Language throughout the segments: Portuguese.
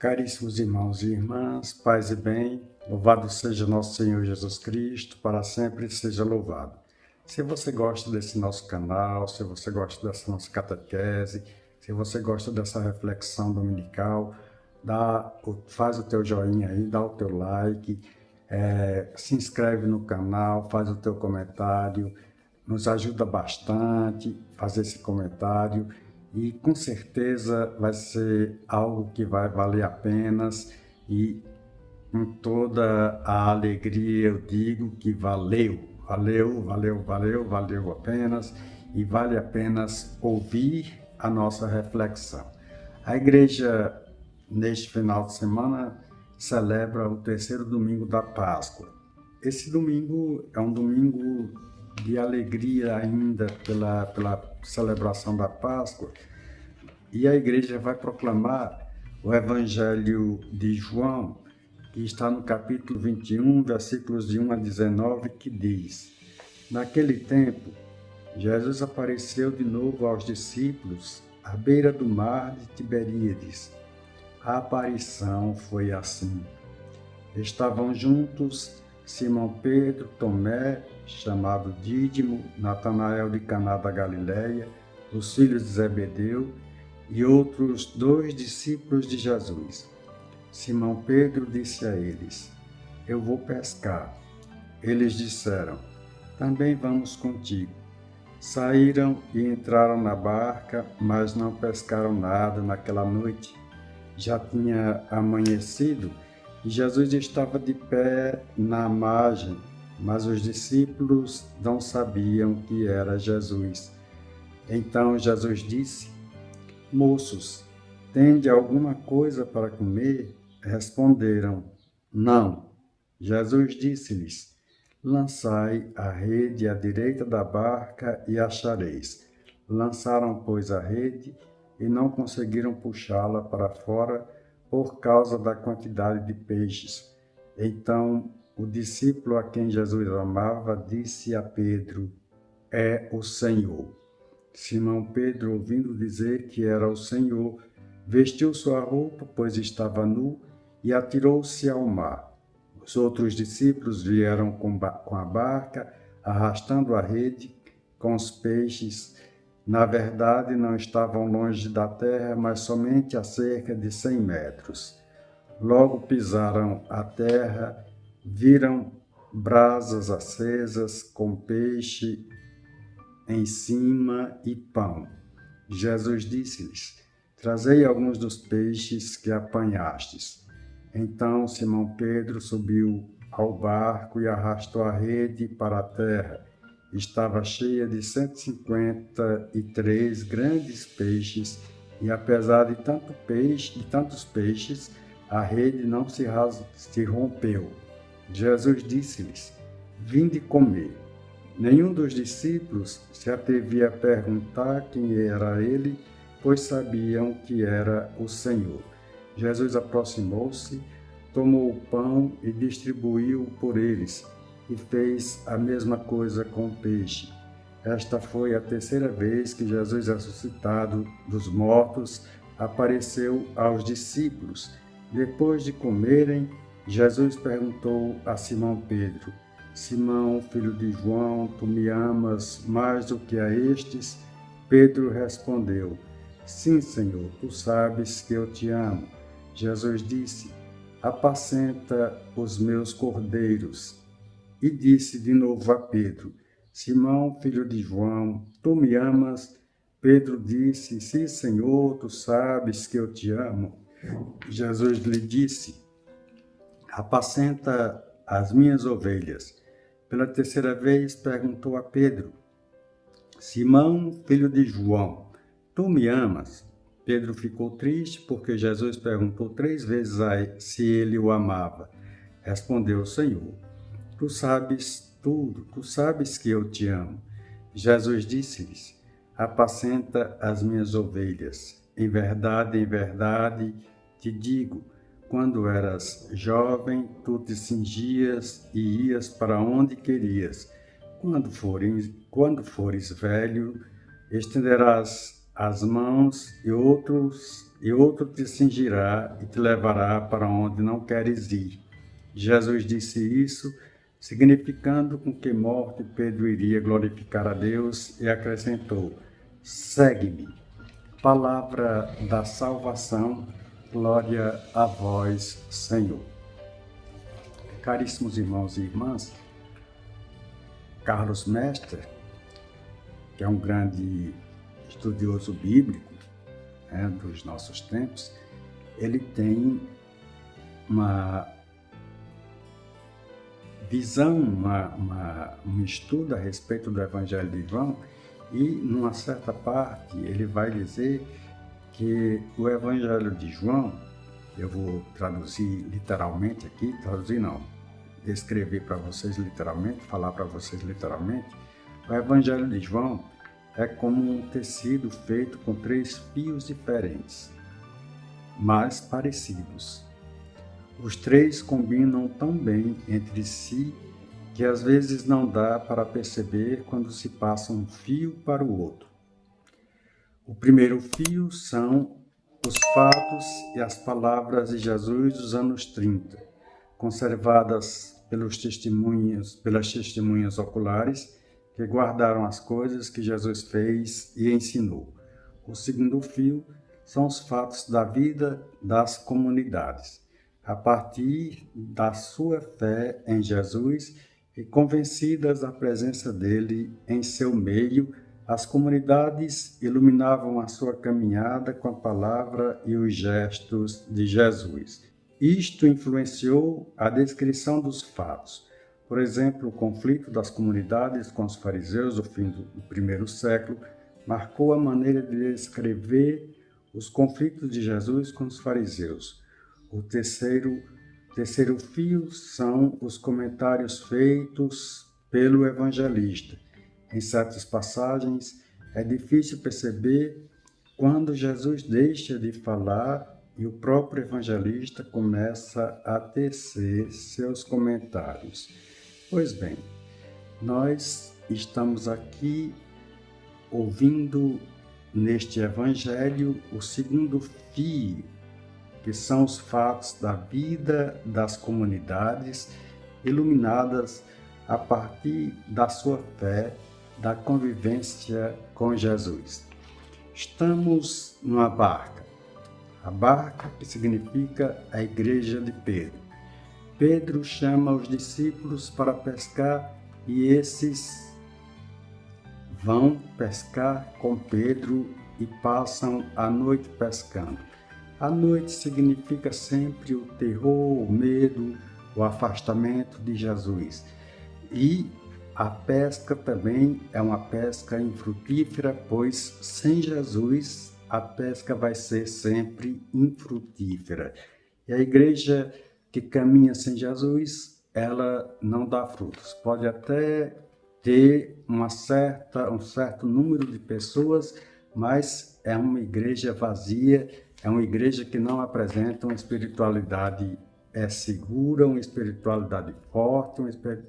Caríssimos irmãos e irmãs, paz e bem, louvado seja nosso Senhor Jesus Cristo, para sempre seja louvado. Se você gosta desse nosso canal, se você gosta dessa nossa catequese, se você gosta dessa reflexão dominical, faz o teu joinha aí, dá o teu like, se inscreve no canal, faz o teu comentário, nos ajuda bastante fazer esse comentário e com certeza vai ser algo que vai valer a pena e com toda a alegria eu digo que valeu apenas e vale apenas ouvir a nossa reflexão. A igreja neste final de semana celebra o terceiro domingo da Páscoa. Esse domingo é um domingo de alegria ainda pela celebração da Páscoa, e a igreja vai proclamar o Evangelho de João, que está no capítulo 21, versículos de 1 a 19, que diz: Naquele tempo, Jesus apareceu de novo aos discípulos à beira do mar de Tiberíades. A aparição foi assim. Estavam juntos Simão Pedro, Tomé, chamado Dídimo, Natanael de Caná da Galileia, os filhos de Zebedeu, e outros 2 discípulos de Jesus. Simão Pedro disse a eles: Eu vou pescar. Eles disseram: Também vamos contigo. Saíram e entraram na barca, mas não pescaram nada naquela noite. Já tinha amanhecido e Jesus estava de pé na margem, mas os discípulos não sabiam que era Jesus. Então Jesus disse: Moços, tende alguma coisa para comer? Responderam: Não. Jesus disse-lhes: Lançai a rede à direita da barca e achareis. Lançaram, pois, a rede e não conseguiram puxá-la para fora por causa da quantidade de peixes. Então, o discípulo a quem Jesus amava disse a Pedro: É o Senhor. Simão Pedro, ouvindo dizer que era o Senhor, vestiu sua roupa, pois estava nu, e atirou-se ao mar. Os outros discípulos vieram com a barca, arrastando a rede com os peixes. Na verdade, não estavam longe da terra, mas somente a cerca de 100 metros. Logo pisaram a terra, viram brasas acesas com peixe em cima e pão. Jesus disse-lhes: Trazei alguns dos peixes que apanhastes. Então Simão Pedro subiu ao barco e arrastou a rede para a terra. Estava cheia de 153 grandes peixes, e apesar de tantos peixes, a rede não se rompeu. Jesus disse-lhes: Vinde comer. Nenhum dos discípulos se atrevia a perguntar quem era ele, pois sabiam que era o Senhor. Jesus aproximou-se, tomou o pão e distribuiu por eles, e fez a mesma coisa com o peixe. Esta foi a terceira vez que Jesus, ressuscitado dos mortos, apareceu aos discípulos. Depois de comerem, Jesus perguntou a Simão Pedro: Simão, filho de João, tu me amas mais do que a estes? Pedro respondeu: Sim, Senhor, tu sabes que eu te amo. Jesus disse: Apacenta os meus cordeiros. E disse de novo a Pedro: Simão, filho de João, tu me amas? Pedro disse: Sim, Senhor, tu sabes que eu te amo. Jesus lhe disse: Apacenta as minhas ovelhas. Pela terceira vez perguntou a Pedro: Simão, filho de João, tu me amas? Pedro ficou triste porque Jesus perguntou 3 vezes se ele o amava. Respondeu o Senhor: Tu sabes tudo, tu sabes que eu te amo. Jesus disse-lhes: Apacenta as minhas ovelhas. Em verdade, te digo, quando eras jovem, tu te cingias e ias para onde querias. Quando fores velho, estenderás as mãos e outro te cingirá e te levará para onde não queres ir. Jesus disse isso, significando com que morte Pedro iria glorificar a Deus e acrescentou: segue-me. Palavra da salvação, glória a vós, Senhor. Caríssimos irmãos e irmãs, Carlos Mestre, que é um grande estudioso bíblico, dos nossos tempos, ele tem uma visão, um estudo a respeito do Evangelho de João, e numa certa parte ele vai dizer que o Evangelho de João, eu vou traduzir literalmente aqui, traduzir não, descrever para vocês literalmente, falar para vocês literalmente, o Evangelho de João é como um tecido feito com 3 fios diferentes, mas parecidos. Os 3 combinam tão bem entre si que às vezes não dá para perceber quando se passa um fio para o outro. O primeiro fio são os fatos e as palavras de Jesus dos anos 30, conservadas pelas testemunhas oculares que guardaram as coisas que Jesus fez e ensinou. O segundo fio são os fatos da vida das comunidades, a partir da sua fé em Jesus e convencidas da presença dele em seu meio, as comunidades iluminavam a sua caminhada com a palavra e os gestos de Jesus. Isto influenciou a descrição dos fatos. Por exemplo, o conflito das comunidades com os fariseus do fim do primeiro século marcou a maneira de descrever os conflitos de Jesus com os fariseus. O terceiro fio são os comentários feitos pelo evangelista. Em certas passagens, é difícil perceber quando Jesus deixa de falar e o próprio evangelista começa a tecer seus comentários. Pois bem, nós estamos aqui ouvindo neste evangelho o segundo fio, que são os fatos da vida das comunidades iluminadas a partir da sua fé, da convivência com Jesus. Estamos numa barca, a barca que significa a igreja de Pedro. Pedro chama os discípulos para pescar e esses vão pescar com Pedro e passam a noite pescando. A noite significa sempre o terror, o medo, o afastamento de Jesus. E a pesca também é uma pesca infrutífera, pois sem Jesus a pesca vai ser sempre infrutífera. E a igreja que caminha sem Jesus, ela não dá frutos. Pode até ter um certo número de pessoas, mas é uma igreja vazia, é uma igreja que não apresenta uma espiritualidade segura, uma espiritualidade forte,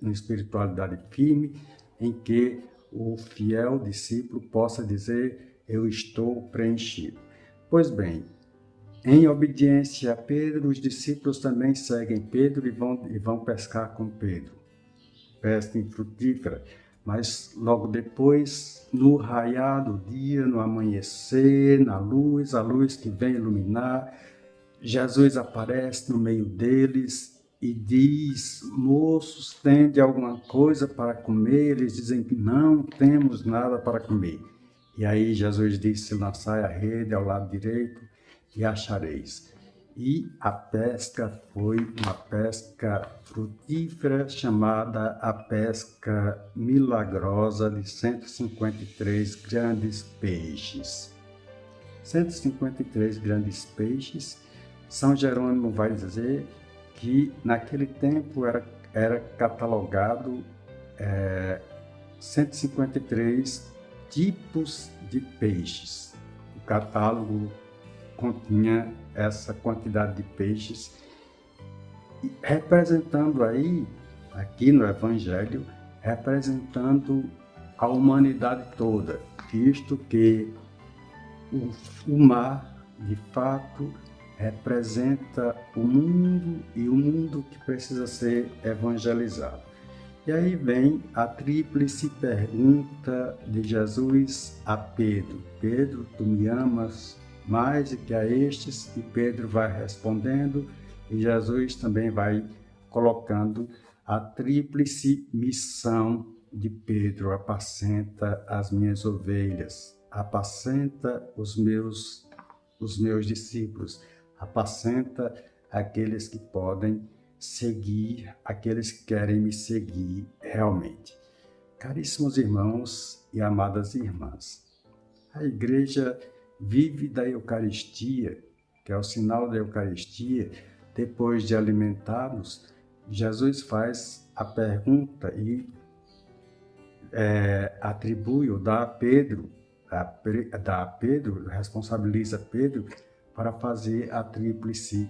uma espiritualidade firme, em que o fiel discípulo possa dizer: eu estou preenchido. Pois bem, em obediência a Pedro, os discípulos também seguem Pedro e vão pescar com Pedro. Pesca infrutífera, mas logo depois, no raiar do dia, no amanhecer, na luz, a luz que vem iluminar, Jesus aparece no meio deles e diz: moços, tende alguma coisa para comer? Eles dizem que não temos nada para comer. E aí Jesus disse: lançai a rede ao lado direito e achareis. E a pesca foi uma pesca frutífera, chamada a pesca milagrosa de 153 grandes peixes. 153 grandes peixes. São Jerônimo vai dizer que naquele tempo era catalogado 153 tipos de peixes. O catálogo continha essa quantidade de peixes, representando aí, aqui no Evangelho, representando a humanidade toda, visto que o mar de fato, representa o mundo e o mundo que precisa ser evangelizado. E aí vem a tríplice pergunta de Jesus a Pedro: Pedro, tu me amas mais do que a estes? E Pedro vai respondendo, e Jesus também vai colocando a tríplice missão de Pedro: apacenta as minhas ovelhas, apacenta os meus discípulos, apacenta aqueles que podem seguir, aqueles que querem me seguir realmente. Caríssimos irmãos e amadas irmãs, a igreja vive da Eucaristia, que é o sinal da Eucaristia. Depois de alimentá-los, Jesus faz a pergunta e atribui ou dá a Pedro, responsabiliza Pedro para fazer a tríplice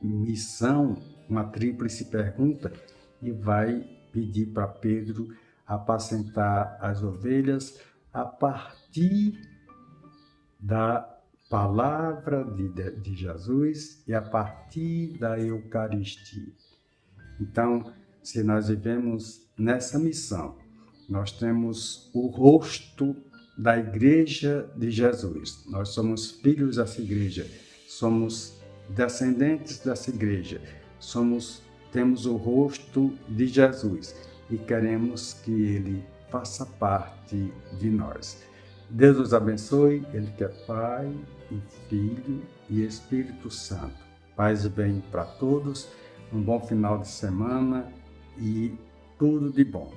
missão, uma tríplice pergunta, e vai pedir para Pedro apacentar as ovelhas a partir da palavra de Jesus e a partir da Eucaristia. Então, se nós vivemos nessa missão, nós temos o rosto da Igreja de Jesus. Nós somos filhos dessa igreja, somos descendentes dessa igreja, temos o rosto de Jesus e queremos que ele faça parte de nós. Deus os abençoe, ele que é Pai e Filho e Espírito Santo. Paz e bem para todos, um bom final de semana e tudo de bom.